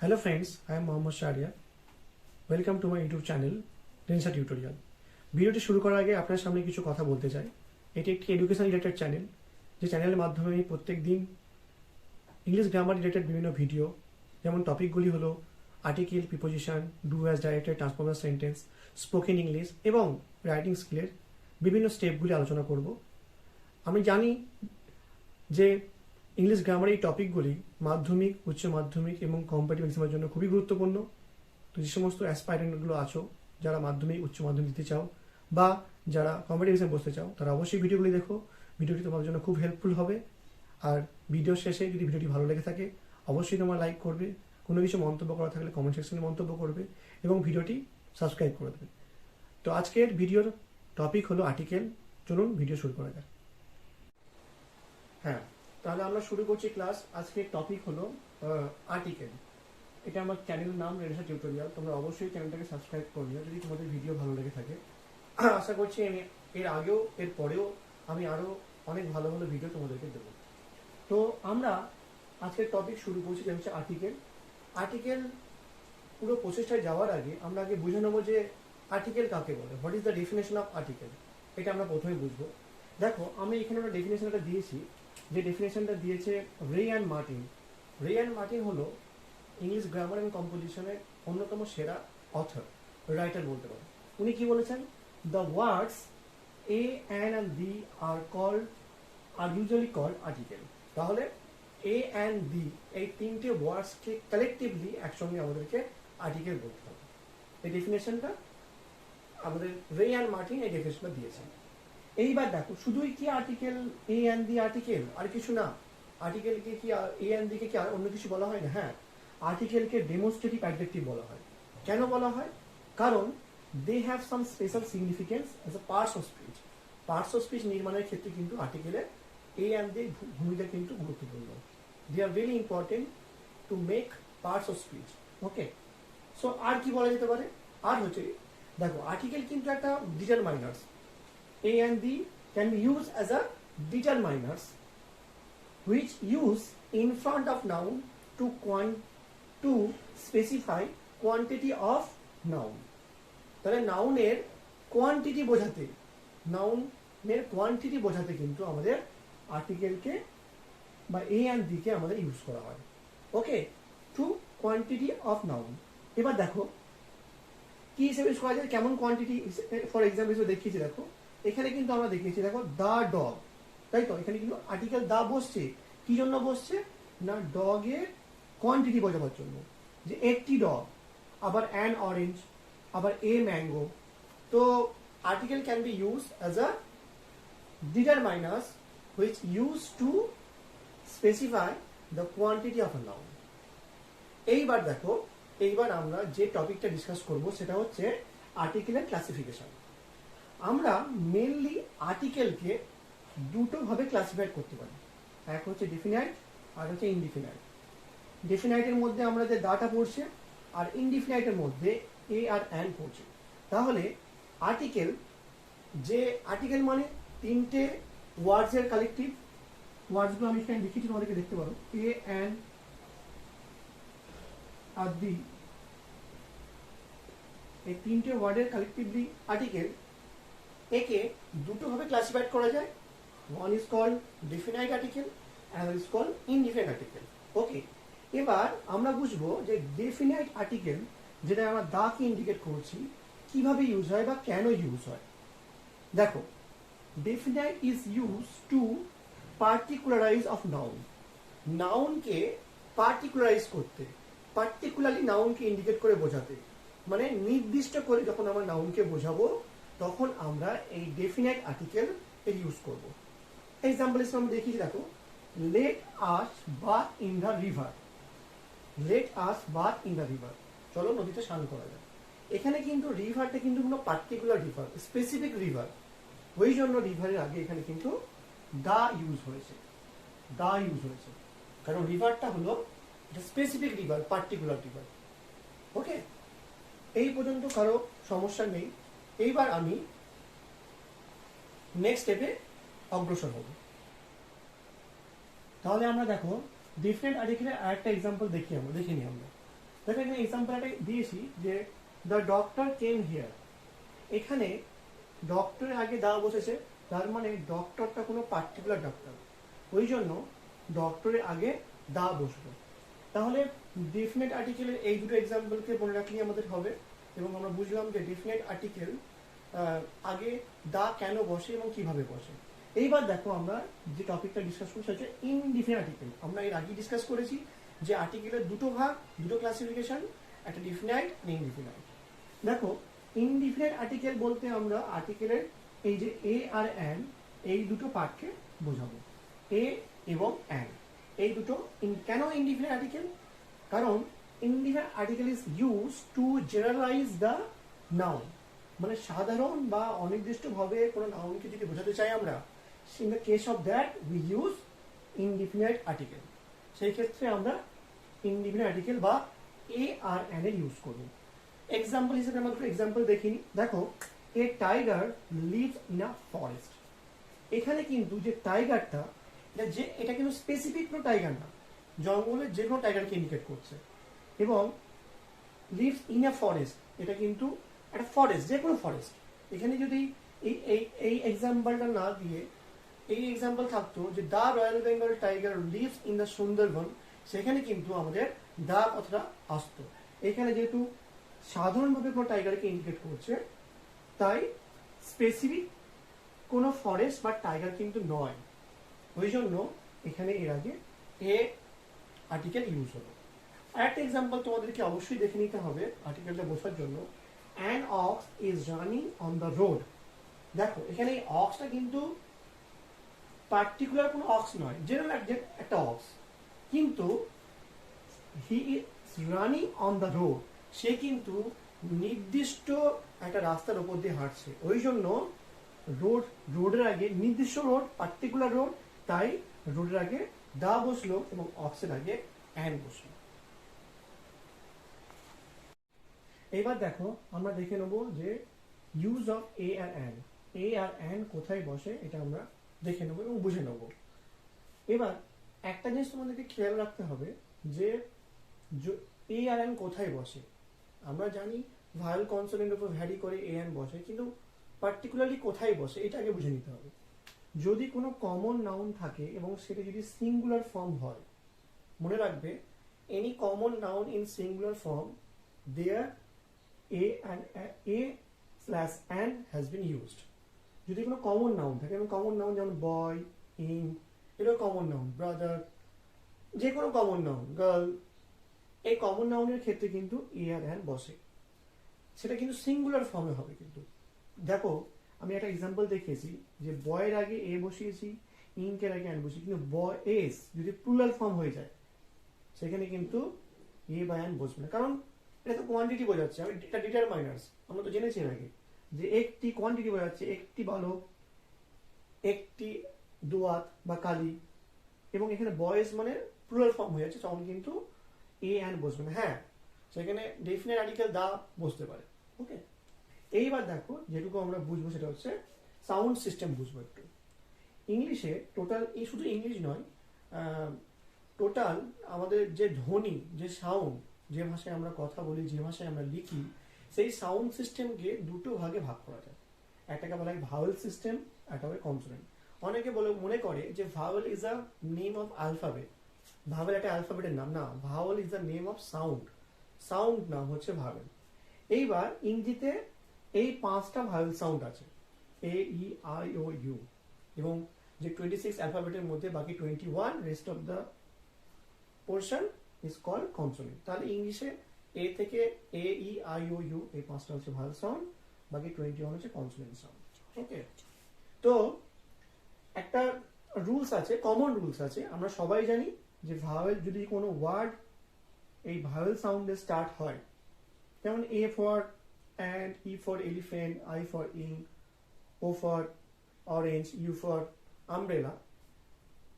Hello friends, I am Mohammad Sharia. Welcome to my YouTube channel, Rensa Tutorial. ভিডিওটি শুরু করার আগে আপনার সামনে কিছু কথা বলতে চাই। এটি একটি এডুকেশন রিলেটেড চ্যানেল, যে চ্যানেলের মাধ্যমে আমি প্রত্যেক দিন ইংলিশ গ্রামার রিলেটেড বিভিন্ন ভিডিও, যেমন টপিকগুলি হলো article, preposition, do as directed, transformer sentence, spoken English এবং রাইটিং স্কিলের বিভিন্ন স্টেপগুলি আলোচনা করব। আমি জানি যে ইংলিশ গ্রামার এই টপিকগুলি মাধ্যমিক, উচ্চ মাধ্যমিক এবং কম্পারেটিভ এক্সামের জন্য খুবই গুরুত্বপূর্ণ। তো যে সমস্ত অ্যাসপাইরেন্টগুলো আছো, যারা মাধ্যমিক, উচ্চ মাধ্যমিক দিতে চাও বা যারা কম্পারেটিভ এক্সাম বসতে চাও, তারা অবশ্যই ভিডিওগুলি দেখো। ভিডিওটি তোমার জন্য খুব হেল্পফুল হবে। আর ভিডিও শেষে যদি ভিডিওটি ভালো লেগে থাকে, অবশ্যই তোমরা লাইক করবে। কোনো কিছু মন্তব্য করা থাকলে কমেন্ট সেকশনে মন্তব্য করবে এবং ভিডিওটি সাবস্ক্রাইব করে দেবে। তো আজকের ভিডিওর টপিক হলো আর্টিকেল। চলুন ভিডিও শুরু করা যাক। হ্যাঁ, তাহলে আমরা শুরু করছি ক্লাস। আজকের টপিক হলো আর্টিকেল। এটা আমার চ্যানেলের নাম রেনেসা টিউটোরিয়াল। তোমরা অবশ্যই চ্যানেলটাকে সাবস্ক্রাইব করে নিও যদি তোমাদের ভিডিও ভালো লেগে থাকে। আশা করছি আমি এর আগেও এর পরেও আমি আরও অনেক ভালো ভালো ভিডিও তোমাদেরকে দেবো। তো আমরা আজকের টপিক শুরু করছি, যেটা হচ্ছে আর্টিকেল। আর্টিকেল পুরো প্রসেসটায় যাওয়ার আগে আমরা আগে বুঝে নেবো যে আর্টিকেল কাকে বলে। What is the definition of article, এটা আমরা প্রথমে বুঝবো। দেখো, আমি এখানে একটা ডেফিনেশনটা দিয়েছি, যে ডেফিনেশনটা দিয়েছে রে অ্যান্ড মার্টিন। রে অ্যান্ড মার্টিন হলো ইংলিশ গ্রামার এবং কম্পোজিশনের অন্যতম সেরা অথর, রাইটার বলতে পারো। উনি কি বলেছেন? The words a and the are usually called article. তাহলে এ অ্যান্ড দি এই তিনটে ওয়ার্ডসকে কালেকটিভলি একসঙ্গে আমাদেরকে আর্টিকেল বলতে হবে। এই ডেফিনেশনটা আমাদের রে অ্যান্ড মার্টিন এই ডেফিনেশনটা দিয়েছেন। এইবার দেখো, শুধুই কি article a and the article, আর কিছু না? আর্টিকেলকে কি এ অ্যান্ড দিকে কি আর অন্য কিছু বলা হয় না? হ্যাঁ, আর্টিকেলকে ডেমনস্ট্রেটিভ অ্যাডজেক্টিভ বলা হয়। কেন বলা হয়? কারণ they have some special significance as a parts of speech. Parts of speech নির্মাণের ক্ষেত্রে কিন্তু আর্টিকেলে এ অ্যান্ড দি ভূমিকা কিন্তু গুরুত্বপূর্ণ। They are very important to make parts of speech. Okay, so আর কি বলা যেতে পারে? আর হচ্ছে, দেখো, আর্টিকেল কিন্তু একটা ডিটারমাইনার্স। A and D can be used as a determiners which use in front of noun to specify quantity of noun. তাহলে নাউনের কোয়ান্টিটি বোঝাতে কিন্তু আমাদের আর্টিকেলকে বা এ অ্যান্ড ডি কে আমাদের ইউজ করা হয়। ওকে, টু কোয়ান্টিটি অফ নাউন। এবার দেখো কি হিসেবে ইউজ করা যায়, কেমন কোয়ান্টিটি। ফর এক্সাম্পল হিসেবে দেখিয়েছি, দেখো এখানে কিন্তু আমরা দেখিয়েছি, দেখো দা ডগ, তাই তো? এখানে কিন্তু আর্টিকেল দা বসছে। কি জন্য বসছে? না ডগের কোয়ান্টিটি বোঝাবার জন্য, যে একটি ডগ, আবার অ্যান অরেঞ্জ, আবার এ ম্যাঙ্গো। তো article can be use as a determiners which use to specify the quantity of a noun. এইবার দেখো, এইবার আমরা যে টপিকটা ডিসকাস করব সেটা হচ্ছে আর্টিকেলের ক্লাসিফিকেশন। আমরা মেনলি আর্টিকেলকে দুটো ভাবে ক্লাসিফাই করতে পারি। এক হচ্ছে ডেফিনাইট, আর হচ্ছে ইনডিফিনাইট। ডেফিনাইটের মধ্যে আমরা যে দাটা পড়ছে, আর ইনডিফিনাইটের মধ্যে এ আর অ্যান পড়ছে। তাহলে আর্টিকেল মানে তিনটে ওয়ার্ডসের কালেকটিভ। ওয়ার্ডসগুলো আমি এখানে লিখেছি, তোমাদেরকে দেখতে পারো। এ অ্যান আর দি, এই তিনটে ওয়ার্ডের কালেকটিভলি আর্টিকেল। একে দুটো ভাবে ক্লাসিফাইড করা যায়। One is called definite article, another is called indefinite article. Okay, এবার আমরা বুঝবো যে ডেফিনাইট আর্টিকেল, যেটা আমরা দাকে ইন্ডিকেট করছি, কিভাবে ইউজ হয় বা কেন ইউজ হয়। দেখো, definite is use to particularize of noun. নাউনকে পার্টিকুলারাইজ করতে, পার্টিকুলারলি নাউনকে ইন্ডিকেট করে বোঝাতে, মানে নির্দিষ্ট করে যখন আমরা নাউনকে বোঝাবো, তখন আমরা এই ডেফিনাইট আর্টিকেল এর ইউজ করব। এক্সাম্পল হিসেবে আমরা দেখি, দেখো, let us bath in the river. Let us bath in the river, চলো নদীতে স্নান করা যায়। এখানে কিন্তু রিভারটা কিন্তু কোনো পার্টিকুলার রিভার, স্পেসিফিক রিভার। ওই জন্য রিভারের আগে এখানে কিন্তু দা ইউজ হয়েছে। কারণ রিভারটা হলো স্পেসিফিক রিভার, পার্টিকুলার রিভার। ওকে, এই পর্যন্ত কারো সমস্যা নেই। এইবার আমি নেক্সট স্টেপে অগ্রসর হব। তাহলে আমরা দেখো, ডিফারেন্ট আর্টিকেলের আরেকটা এক্সাম্পল দেখি নিই আমরা। দেখো এখানে এক্সাম্পলটা দিয়েছি যে দ্য ডক্টর কেম হিয়ার। এখানে ডক্টরের আগে দা বসেছে, তার মানে ডক্টরটা কোনো পার্টিকুলার ডক্টর, ওই জন্য ডক্টরের আগে দা বসবে। তাহলে ডেফিনেট আর্টিকেলের এই দুটো এক্সাম্পলকে মনে রাখলেই আমাদের হবে, এবং আমরা বুঝলাম যে ডেফিনেট আর্টিকেল আগে দা কেন বসে এবং কিভাবে বসে। এইবার দেখো আমরা যে টপিকটা ডিসকাস করছি হচ্ছে ইনডিফিনিট আর্টিকেল। আমরা এর আগে ডিসকাস করেছি যে আর্টিকেলের দুটো ভাগ, দুটো ক্লাসিফিকেশন, একটা ডিফিনাইট আর ইনডিফিনাইট। দেখো ইনডিফিনাইট আর্টিকেল বলতে আমরা আর্টিকেলের এই যে এ আর অ্যান এই দুটো পার্টকে বোঝাবো। এ এবং অ্যান এই দুটো কেন ইনডিফিনাইট আর্টিকেল? কারণ indefinite article is use to generalise the noun, মানে সাধারণ বা অনির্দিষ্টভাবে কোনো নাউনকে যদি বোঝাতে চাই আমরা, in the case of that we use indefinite article. সেই ক্ষেত্রে আমরা ইনডিফিনাইট আর্টিকেল বা এ আর অ্যান এর ইউজ করব। এক্সাম্পল হিসেবে আমরা দুটো এক্সাম্পল দেখিনি। দেখো a tiger lives in a forest. এখানে কিন্তু যে টাইগারটা, এটা কিন্তু স্পেসিফিক কোনো টাইগার না, জঙ্গলের যে কোনো টাইগারকে ইন্ডিকেট করছে। এবং লিভস ইন আ ফরেস্ট, এটা কিন্তু একটা ফরেস্ট, যে কোনো ফরেস্ট। এখানে যদি এই এই এই এক্সাম্পলটা না দিয়ে এই এক্সাম্পল থাকতো যে the royal Bengal tiger lives in the Sundarban, সেখানে কিন্তু আমাদের দা কথাটা আসতো। এখানে যেহেতু সাধারণভাবে কোনো টাইগারকে ইন্ডিকেট করছে, তাই স্পেসিফিক কোনো ফরেস্ট বা টাইগার কিন্তু নয়, ওই জন্য এখানে এর আগে এ আর্টিকেল ইউজ হলো। আরেকটা এক্সাম্পল তোমাদেরকে অবশ্যই দেখে নিতে হবে আর্টিকেলটা বোঝার জন্য। An ox is running on the road. দেখো এখানে এই অক্সটা কিন্তু পার্টিকুলার কোনো অক্স নয়, জেনারেল একটা অক্স, কিন্তু he is running on the road, সে কিন্তু নির্দিষ্ট একটা রাস্তার উপর দিয়ে হাঁটছে, ওই জন্য রোডের আগে নির্দিষ্ট রোড, পার্টিকুলার রোড, তাই রোডের আগে দা বসলো এবং অক্সের আগে অ্যান বসলো। এবার দেখো আমরা দেখে নেবো যে ইউজ অফ এ আর অ্যান। এ আর অ্যান কোথায় বসে এটা আমরা দেখে নেবো এবং বুঝে নেবো। এবার একটা জিনিস তোমাদেরকে খেয়াল রাখতে হবে যে এ আর অ্যান কোথায় বসে। আমরা জানি ভায়েল কনসোনেন্টের উপর ভ্যারি করে এ অ্যান বসে, কিন্তু পার্টিকুলারলি কোথায় বসে এটা আগে বুঝে নিতে হবে। যদি কোনো কমন নাউন থাকে এবং সেটা যদি সিঙ্গুলার ফর্ম হয়, মনে রাখবে any common noun in singular form there a/an has been used। যদি কোনো কমন নাউন থাকে, এবং কমন নাউন যেমন বয়, ইন, এটা কমন নাউন, ব্রাদার, যে কোনো কমন নাউন, গার্ল, এই কমন নাউনের ক্ষেত্রে কিন্তু এ আর অ্যান বসে, সেটা কিন্তু সিঙ্গুলার ফর্মে হবে। কিন্তু দেখো আমি একটা এক্সাম্পল দেখিয়েছি যে বয়ের আগে এ বসিয়েছি, ইনকের আগে অ্যান বসিয়েছি, কিন্তু বয় এস যদি প্লুরাল ফর্ম হয়ে যায় সেখানে কিন্তু এ বা অ্যান বসবে না, কারণ এটা তো কোয়ান্টিটি বোঝাচ্ছে। আমি এটা ডিটারমাইনার্স আমরা তো জেনেছি এর আগে যে একটি কোয়ান্টিটি বোঝাচ্ছে, একটি বালক, একটি দোয়াত বা কালি, এবং এখানে বয়েজ মানে প্লুরাল ফর্ম হয়ে যাচ্ছে, তখন কিন্তু এ অ্যান বসবে না। হ্যাঁ, সেখানে ডেফিনেট আর্টিকেল দা বসতে পারে। ওকে, এইবার দেখো যেটুকু আমরা বুঝবো সেটা হচ্ছে সাউন্ড সিস্টেম বুঝবো একটু। ইংলিশে টোটাল, এই শুধু ইংলিশ নয়, টোটাল আমাদের যে ধ্বনি, যে সাউন্ড, যে ভাষায় আমরা কথা বলি, যে ভাষায় আমরা লিখি, সেই সাউন্ড সিস্টেমকে দুটো ভাগে ভাগ করা যায়। একটাকে বলা হয় ভাওয়েল সিস্টেম, একটা হয় কনসোনেন্ট। অনেকে মনে করে যে vowel is a name of alphabet, vowel একটা অ্যালফাবেটের নাম না, vowel is the name of sound, sound নাম হচ্ছে ভাওয়েল। এইবার ইংরেজিতে এই 5টা ভাওয়েল সাউন্ড আছে, এ, ই, আই, ও, ইউ, এবং যে 26 অ্যালফাবেটের মধ্যে বাকি 21 rest of the portion is called consonant. তাহলে ইংলিশে এ থেকে এ, ই, আই, ও, ইউ এই 5টা হচ্ছে ভাওয়েল সাউন্ড, বাকি 21 হচ্ছে কনসোনেন্ট সাউন্ড। ওকে, তো একটা রুলস আছে, কমন রুলস আছে, আমরা সবাই জানি যে ভাওয়েল যদি কোনো ওয়ার্ড এই ভাওয়েল সাউন্ডে স্টার্ট হয়, যেমন A for ant, E for elephant, I for ink, O for orange, U for umbrella,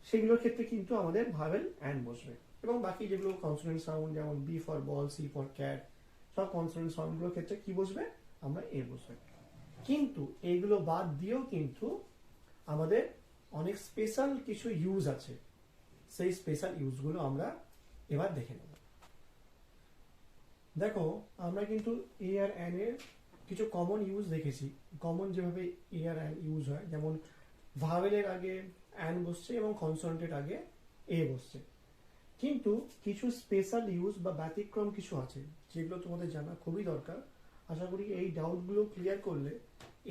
সেগুলোর ক্ষেত্রে কিন্তু আমাদের ভাওয়েল অ্যান্ড বসবে। এবং বাকি যেগুলো কনসোনেন্ট সাউন্ড যেমন B for ball, C for cat, সব কনসোনেন্ট সাউন্ডগুলোর ক্ষেত্রে কি বসবে, আমরা এ বসবে। কিন্তু এইগুলো বাদ দিয়েও কিন্তু আমাদের অনেক স্পেশাল কিছু ইউজ আছে, সেই স্পেশাল ইউজগুলো আমরা এবার দেখে নেব। দেখো আমরা কিন্তু এ আর অ্যান এর কিছু কমন ইউজ দেখেছি। কমন যেভাবে এ আর অ্যান ইউজ হয়, যেমন ভাওয়েলের আগে অ্যান বসছে এবং কনসোনেন্টের আগে এ বসছে। কিন্তু কিছু স্পেশাল ইউজ বা ব্যতিক্রম কিছু আছে যেগুলো তোমাদের জানা খুবই দরকার। আশা করি এই ডাউটগুলো ক্লিয়ার করলে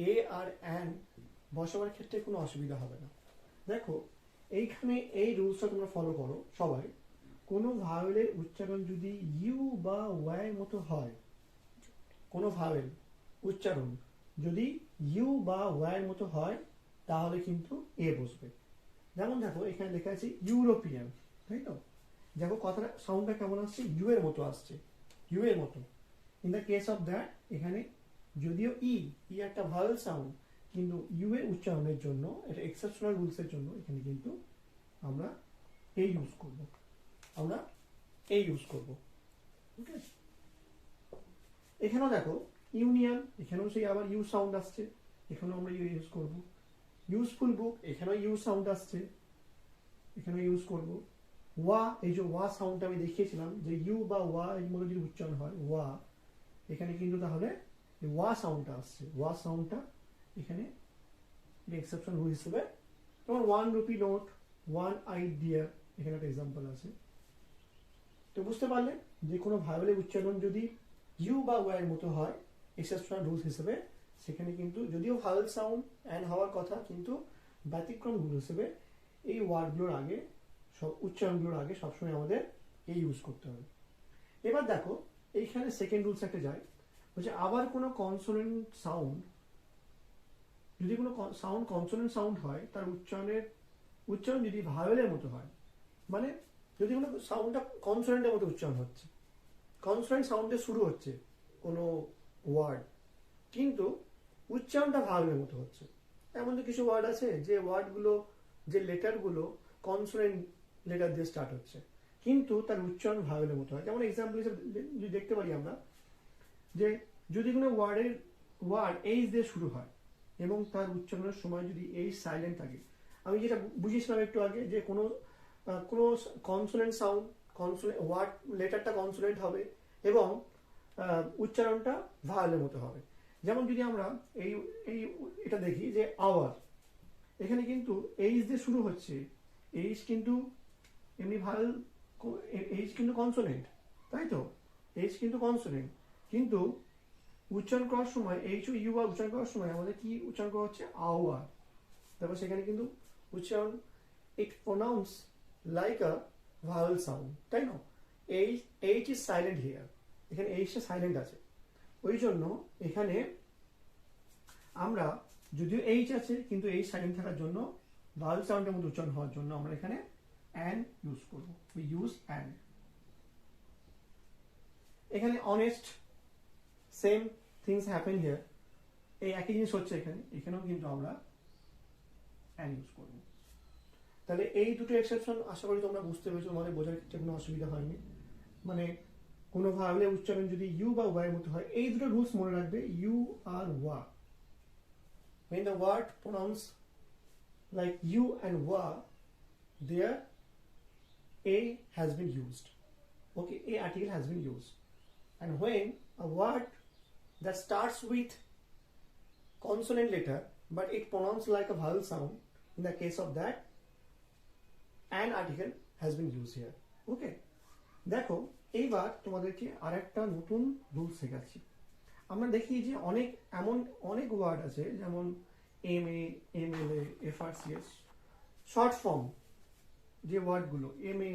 এ আর অ্যান বসাবার ক্ষেত্রে কোনো অসুবিধা হবে না। দেখো এইখানে এই রুলসটা তোমরা ফলো করো সবাই। কোনো ভাওয়েলের উচ্চারণ যদি ইউ বা ওয়াই মতো হয়, কোনো ভাওয়েল উচ্চারণ যদি ইউ বা ওয়াই মতো হয়, তাহলে কিন্তু এ বসবে। যেমন দেখো এখানে লেখা আছে ইউরোপিয়ান, তাই তো? দেখো কথাটা সাউন্ডটা কেমন আসছে, ইউ এর মতো আসছে, ইউ এর মতো। In the case of that, এখানে যদিও ই একটা ভাওয়েল সাউন্ড, কিন্তু ইউ এর উচ্চারণের জন্য, এটা এক্সেপশনাল রুলসের জন্য এখানে কিন্তু আমরা এ ইউজ করব, আমরা এ ইউজ করব। ওকে, এখানেও দেখো ইউনিয়ন, এখানেও সেই আবার ইউ সাউন্ড আসছে, এখানেও আমরা ইউ ইউজ করব। ইউজফুল বুক, এখানেও ইউ সাউন্ড আসছে, এখানে ইউজ করব। ওয়া, এই যে ওয়া সাউন্ডটা আমি দেখিয়েছিলাম যে ইউ বা ওয়া এর মধ্যে যদি উচ্চারণ হয় ওয়া, এখানে কিন্তু তাহলে ওয়া সাউন্ডটা আসছে, ওয়া সাউন্ডটা এখানে এক্সেপশন রুল হিসেবে। যেমন 1 রুপি নোট, 1 আইডিয়া, এখানে একটা এক্সাম্পল আছে। তো বুঝতে পারলে যে কোনো ভাওয়েলের উচ্চারণ যদি ইউ বা ওয়া এর মতো হয় এক্সেপশনাল রুল হিসেবে, সেখানে কিন্তু যদিও ভাওয়েল সাউন্ড অ্যান্ড হওয়ার কথা, কিন্তু ব্যতিক্রম রুল হিসেবে এই ওয়ার্ডগুলোর আগে, সব উচ্চারণগুলোর আগে সবসময় আমাদের এই ইউজ করতে হবে। এবার দেখো এইখানে সেকেন্ড রুলস একটা যায়, বলছে আবার কোনো কনসোনেন্ট সাউন্ড, যদি কোনো সাউন্ড কনসোনেন্ট সাউন্ড হয়, তার উচ্চারণ যদি ভাওয়েলের মতো হয়, মানে যদি কোনো সাউন্ডটা কনসোনেন্টের মতো উচ্চারণ হচ্ছে, কনসোনেন্ট সাউন্ডে শুরু হচ্ছে কোনো ওয়ার্ড, কিন্তু উচ্চারণটা ভাওয়েলের মতো হচ্ছে। এমন তো কিছু ওয়ার্ড আছে যে ওয়ার্ডগুলো, যে লেটারগুলো কনসোনেন্ট লেটার দিয়ে স্টার্ট হচ্ছে, কিন্তু তার উচ্চারণ ভাওয়েলের মতো হয়। যেমন এক্সাম্পল হিসেবে যদি দেখতে পারি আমরা, যে যদি কোনো ওয়ার্ড এইচ দিয়ে শুরু হয় এবং তার উচ্চারণের সময় যদি এইচ সাইলেন্ট থাকে, আমি যেটা বুঝিয়েছিলাম একটু আগে, যে কোনো কনসোনেন্ট সাউন্ড, কনসোনেন্ট ওয়ার্ড লেটারটা কনসোনেন্ট হবে এবং উচ্চারণটা ভাওয়েলের মতো হবে। যেমন যদি আমরা এই এই এটা দেখি যে আওয়ার, এখানে কিন্তু এইচ দিয়ে শুরু হচ্ছে, এইচ কিন্তু এমনি ভাওয়েল, এইচ কিন্তু কনসোনেন্ট, তাই তো? এইচ কিন্তু কনসোনেন্ট, কিন্তু উচ্চারণ করার সময় এইচ ও ইউ আর উচ্চারণ করার সময় আমাদের কি উচ্চারণ করা হচ্ছে, আওয়ার। তারপর সেখানে কিন্তু উচ্চারণ, it pronounce like a vowel sound, তাই না? এইচ ইজ সাইলেন্ট হিয়ার, এখানে এইচটা সাইলেন্ট আছে, ওই জন্য এখানে আমরা, যদিও এইচ আছে কিন্তু এইচ সাইলেন্ট থাকার জন্য, ভাওয়েল সাউন্ডের মধ্যে উচ্চারণ হওয়ার জন্য আমরা এখানে অ্যান ইউজ করব, উই ইউজ অ্যান। এখানে honest, same things happen here, এই একই জিনিস হচ্ছে এখানে, এখানেও কিন্তু আমরা অ্যান ইউজ করব। তাহলে এই দুটো এক্সেপশন আশা করি তোমরা বুঝতে পেরেছো, মানে বোঝার ক্ষেত্রে কোনো অসুবিধা হয়নি। মানে কোনো ভাওয়েলের উচ্চারণ যদি ইউ বা ওয়াই এর মতো হয়, এই দুটো রুলস মনে রাখবে, ইউ আর ওয়া। When the word pronounced like you and wa, there a has been used. Okay, a article has been used. And when a word that starts with consonant letter but it pronounced like a vowel sound, in the case of that, an article has been used here. Okay, দেখো এইবার তোমাদেরকে আরেকটা নতুন rule শেখাচ্ছি। আমরা দেখি যে অনেক ওয়ার্ড আছে, যেমন MA, MLA, FRCS, short form যে ওয়ার্ডগুলো MA,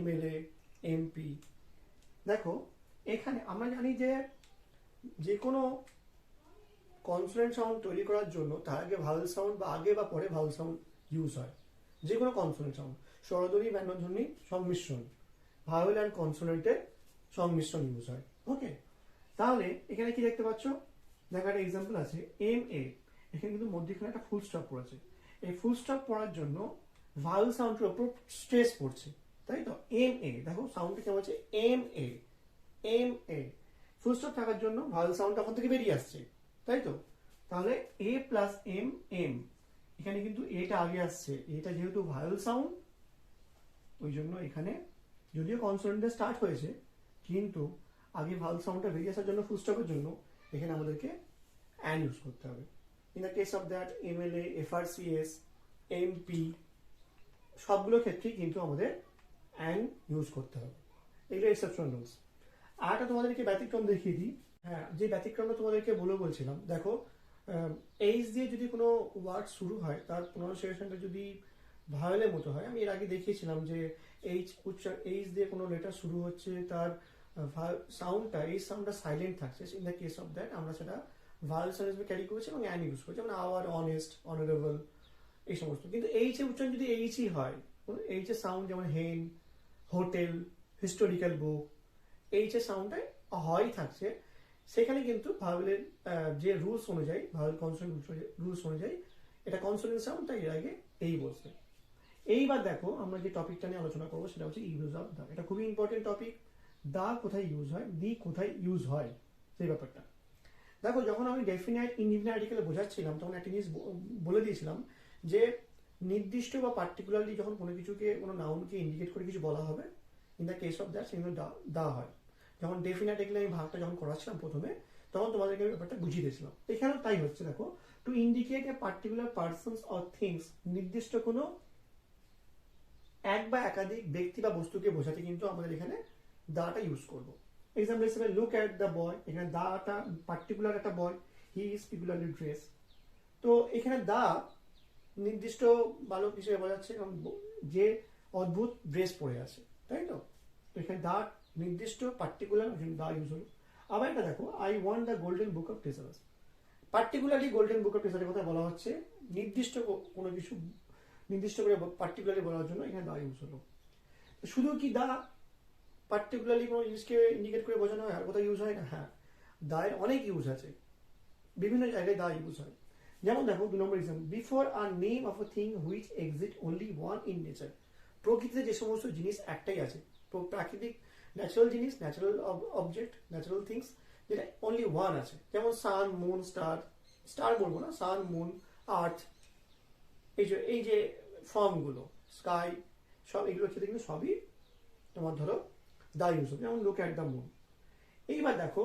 MLA, MP। দেখো এখানে আমরা জানি যে কোনো কনসোনেন্ট সাউন্ড তৈরি করার জন্য তার আগে ভাওয়েল সাউন্ড বা আগে বা পরে ভাওয়েল সাউন্ড ইউজ হয়। যে কোনো কনসোনেন্ট সাউন্ড, স্বরধ্বনি ব্যঞ্জনধ্বনি সংমিশ্রণ, ভাওয়েল অ্যান্ড কনসোনেন্টের সংমিশ্রণ ইউজ হয়। ওকে, তাহলে এখানে কি দেখতে পাচ্ছ, দেখো একটা এক্সাম্পল আছে MA, এখানে কিন্তু মধ্যখানে একটা ফুল স্টপ পড়েছে। এই ফুল স্টপ পড়ার জন্য ভাওয়েল সাউন্ডের উপর স্ট্রেস পড়ছে, তাই তো? MA, দেখো সাউন্ডটা কেমন আছে, MA, MA, ফুল স্টপ থাকার জন্য ভাওয়েল সাউন্ড তখন থেকে বেরিয়ে আসছে, তাই তো? তাহলে A প্লাস M, M, এখানে কিন্তু এটা আগে আসছে, এটা যেহেতু ভাওয়েল সাউন্ড, ওই জন্য এখানে যদিও কনসোনেন্টে স্টার্ট হয়েছে, কিন্তু আগে ভাল সাউন্ডটা বেরিয়ে আসার জন্য ফুল স্টপের জন্য এখানে আমাদেরকে অ্যান ইউজ করতে হবে। In the case of that MLA, FRCS, MP সবগুলো ক্ষেত্রেই কিন্তু আমাদের অ্যান ইউজ করতে হবে। এগুলো এক্সেপশনাল রুলস। আরটা তোমাদেরকে ব্যতিক্রম দেখিয়ে দিই। হ্যাঁ, যে ব্যতিক্রমটা তোমাদেরকে বলছিলাম, দেখো এইচ দিয়ে যদি কোনো ওয়ার্ড শুরু হয় তার প্রোনাউন্সিয়েশনটা যদি ভায়োলের মতো হয়, আমি এর আগে দেখিয়েছিলাম যে এইচ দিয়ে কোনো লেটার শুরু হচ্ছে, তার সাউন্ডটা সাইলেন্ট থাকছে। In the case of that আমরা সেটা ভায়োল সাউন্ড হিসেবে ক্যারি করেছি এবং অ্যান ইউজ করেছি, যেমন আওয়ার, অনেস্ট, অনারেবল এই সমস্ত। কিন্তু এইচ এর উচ্চারণ যদি এইচই হয়, এইচ এর সাউন্ড যেমন হেন, হোটেল, হিস্টোরিক্যাল বুক, এইচ এর সাউন্ডটাই হয় থাকছে, সেখানে কিন্তু ভাওয়েলের যে রুলস অনুযায়ী, ভাওয়েল কনসোনেন্ট রুলস অনুযায়ী এটা কনসোনেন্ট সাউন্ড, তাই এর আগে এই বসবে। এইবার দেখো আমরা যে টপিকটা নিয়ে আলোচনা করবো সেটা হচ্ছে ইউজ অফ দা। এটা খুবই ইম্পর্টেন্ট টপিক। দা কোথায় ইউজ হয়, দি কোথায় ইউজ হয়, সেই ব্যাপারটা দেখো। যখন আমি ডেফিনাইট ইনডিফিনাইট আর্টিকেলে বোঝাচ্ছিলাম তখন একটা জিনিস বলে দিয়েছিলাম যে নির্দিষ্ট বা পার্টিকুলারলি যখন কোনো কিছুকে, কোনো নাউনকে ইন্ডিকেট করে কিছু বলা হবে, in the case of that সেগুলো দা হয়। যখন ডেফিনাইট আর্টিকেলে আমি ভাগটা যখন করাচ্ছিলাম প্রথমে, তখন তোমাদেরকে আমি ব্যাপারটা বুঝিয়ে দিয়েছিলাম। এখানেও তাই হচ্ছে। দেখো, to indicate a particular persons or things, নির্দিষ্ট কোনো এক বা একাধিক ব্যক্তি বা বস্তুকে বোঝাতে কিন্তু আমাদের এখানে দাটা ইউজ করব। এক্সাম্পল হিসেবে লুক অ্যাট দ্য বয়, এখানে দাটা পার্টিকুলার একটা বয়, হি ইজ পিকুলারলি ড্রেস। তো এখানে দা নির্দিষ্ট বালক হিসেবে বোঝাচ্ছে এবং যে অদ্ভুত ড্রেস পরে আছে, তাই তো? এখানে দা নির্দিষ্ট পার্টিকুলার দা ইউজ হলো। আবার এটা দেখো, I want the golden book of treasures, particularly golden book of ট্রেজারের কথা বলা হচ্ছে, নির্দিষ্ট কোনো কিছু নির্দিষ্ট করে পার্টিকুলারলি বলার জন্য এখানে দা ইউজ হলো। শুধু কি দা পার্টিকুলারলি কোনো জিনিসকে ইন্ডিকেট করে বোঝানো হয় আর কোথাও ইউজ হয় না? হ্যাঁ, দায়ের অনেক ইউজ আছে, বিভিন্ন জায়গায় দা ইউজ হয়। যেমন দেখো 2 নম্বর এক্সাম্পল, বিফোর আর name of a thing which exist only one in nature. প্রকৃতিতে যে সমস্ত জিনিস একটাই আছে, প্রাকৃতিক ন্যাচারাল জিনিস, ন্যাচারাল অবজেক্ট, ন্যাচারাল থিংস, যেটা অনলি ওয়ান আছে, যেমন সান, মুন, স্টার বলবো না, সান, মুন, আর্থ, এই যে ফর্মগুলো, স্কাই, সব এগুলোর ক্ষেত্রে কিন্তু সবই তোমার ধরো দা ইউজ হবে। যেমন লুক অ্যাট দ্য মুন। এইবার দেখো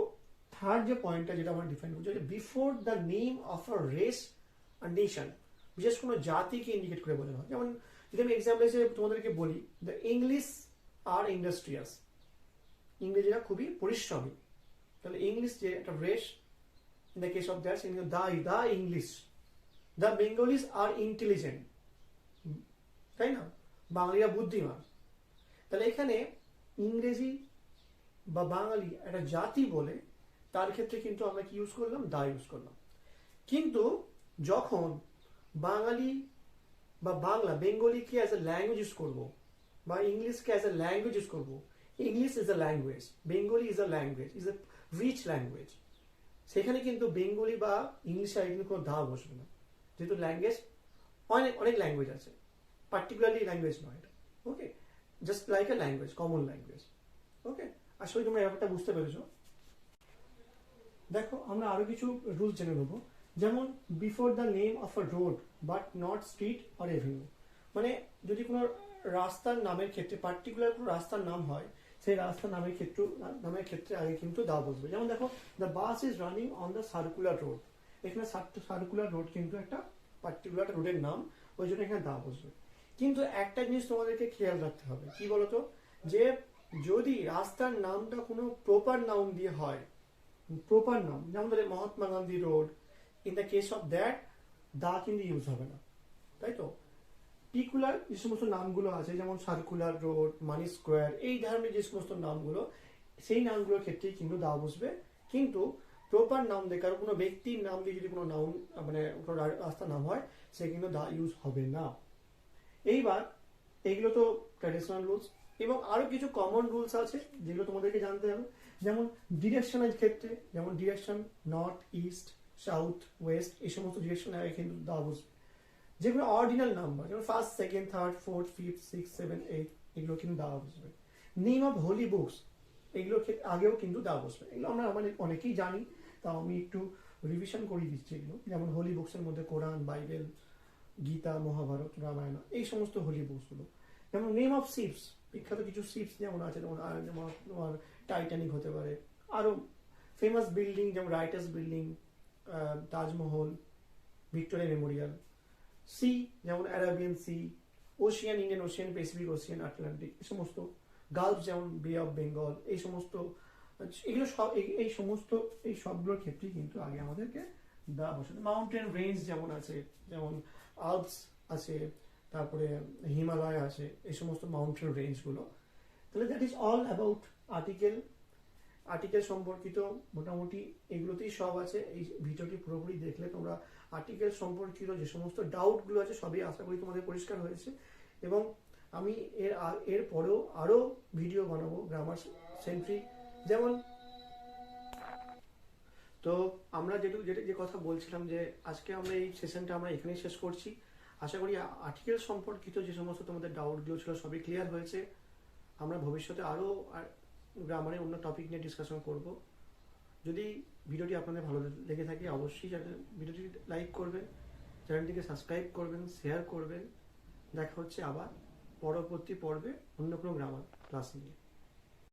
থার্ড যে পয়েন্টটা যেটা আমরা ডিফাইন করছি, before the name of a race or nation, বিশেষ কোনো জাতিকে ইন্ডিকেট করে বোঝানো হয়। যেমন যদি আমি এক্সাম্পল হিসেবে তোমাদেরকে বলি, দ্য ইংলিশ আর ইন্ডাস্ট্রিয়াস, ইংরেজিরা খুবই পরিশ্রমী, তাহলে ইংলিশ যে একটা race, in the case of that the English. The Bengalis are intelligent, তাই না? বাঙালিরা বুদ্ধিমান। তাহলে এখানে ইংরেজি বা বাঙালি একটা জাতি বলে, তার ক্ষেত্রে কিন্তু আমরা কি ইউজ করলাম? দা ইউজ করলাম। কিন্তু যখন বাঙালি বা বাংলা, বেঙ্গলিকে অ্যাজ এ ল্যাঙ্গুয়েজ ইউজ করবো, বা ইংলিশকে অ্যাজ এ ল্যাঙ্গুয়েজ ইউজ করবো, English is a language, Bengali is a language, is a rich language, সেখানে কিন্তু বেঙ্গলি বা ইংলিশে কিন্তু কোনো দা বসবে না, যেহেতু ল্যাঙ্গুয়েজ অনেক ল্যাঙ্গুয়েজ আছে, পার্টিকুলারলি ল্যাঙ্গুয়েজ নয় এটা। Okay, just like a language, common language. Okay, আসলে তোমরা ব্যাপারটা বুঝতে পেরেছো। দেখো আমরা আরো কিছু রুলস জেনে নেবো। যেমন before the name of a road but not street or Avenue, মানে যদি কোনো রাস্তার নামের ক্ষেত্রে, পার্টিকুলার কোনো রাস্তার নাম হয়, সেই রাস্তার নামের ক্ষেত্রে আগে কিন্তু দা বসবে। যেমন দেখো, the bus is running on the circular road, এখানে সার্কুলার রোড কিন্তু একটা পার্টিকুলার রোডের নাম, ওই জন্য এখানে দা বসবে। কিন্তু একটা জিনিস তোমাদেরকে খেয়াল রাখতে হবে, কি বলতো, যে যদি রাস্তার নামটা কোনো প্রপার নাউন দিয়ে হয়, প্রপার নাম, যেমন ধরে Mahatma Gandhi road, in the case of that the কিন্তু ইউজ হবে না, তাই তো? পিকুলার যে সমস্ত নামগুলো আছে, যেমন সার্কুলার রোড, মানি স্কোয়ার, এই ধরনের যে সমস্ত নামগুলো, সেই নামগুলোর ক্ষেত্রেই কিন্তু দা বসবে। কিন্তু প্রপার নাম দিয়ে, কারো কোনো ব্যক্তির নাম দিয়ে যদি কোনো নাউন, মানে কোনো রাস্তার নাম হয়, সে কিন্তু দা ইউজ হবে না। এইবার এইগুলো তো ট্র্যাডিশনাল রুলস, এবং আরো কিছু কমন রুলস আছে যেগুলো তোমাদেরকে জানতে হবে। যেমন ডিরেকশনের ক্ষেত্রে, যেমন direction north, east, south, West, এই সমস্ত ডিরেকশন কিন্তু দা বসবে। যেগুলো অর্ডিনাল নাম্বার, যেমন first, second, third, fourth, fifth, six, seven, eight, এগুলো কিন্তু দা বসবে। নেম অফ হোলি বুকস, এগুলোর ক্ষেত্রে আগেও কিন্তু দা বসবে। এগুলো আমরা অনেকেই জানি, তাও আমি একটু রিভিশন করিয়ে দিচ্ছি এগুলো। যেমন হোলি বুকসের মধ্যে কোরআন, বাইবেল, গীতা, মহাভারত, রামায়ণ, এই সমস্ত হোলি বুকসগুলো। যেমন নেম অফ শিপস, বিখ্যাত কিছু শিপস যেমন আছে, যেমন তোমার টাইটানিক হতে পারে, আরও ফেমাস বিল্ডিং যেমন writers building, Taj Mahal, Victoria Memorial, sea যেমন Arabian sea, ocean, Indian ocean, Pacific ocean, Atlantic, এই সমস্ত গালফ যেমন বে অফ বেঙ্গল, এই সমস্ত, এগুলো সব এই সমস্ত এই সবগুলোর ক্ষেত্রেই কিন্তু আগে আমাদেরকে দেওয়া বসাতে। মাউন্টেন রেঞ্জ যেমন আছে, যেমন আলপস আছে, তারপরে হিমালয় আছে, এই সমস্ত মাউন্টেন রেঞ্জগুলো। তাহলে that is all about article সম্পর্কিত মোটামুটি এগুলোতেই সব আছে। এই ভিডিওটি পুরোপুরি দেখলে তোমরা আর্টিকেল সম্পর্কিত যে সমস্ত ডাউটগুলো আছে সবই আশা করি তোমাদের পরিষ্কার হয়েছে। এবং আমি এর পরেও আরও ভিডিও বানাবো গ্রামার সেন্ট্রিক। যেমন তো আমরা যে কথা বলছিলাম যে আজকে আমরা এই সেশনটা আমরা এখানেই শেষ করছি। আশা করি আর্টিকেল সম্পর্কিত যে সমস্ত তোমাদের ডাউটগুলো ছিল সবই ক্লিয়ার হয়েছে। আমরা ভবিষ্যতে আরও গ্রামারের অন্য টপিক নিয়ে ডিসকাশন করব। যদি ভিডিওটি আপনাদের ভালো লেগে থাকে অবশ্যই ভিডিওটি লাইক করবেন, চ্যানেলটিকে সাবস্ক্রাইব করবেন, শেয়ার করবেন। দেখা হচ্ছে আবার পরবর্তী পর্বে অন্য কোনো গ্রামার ক্লাস নিয়ে।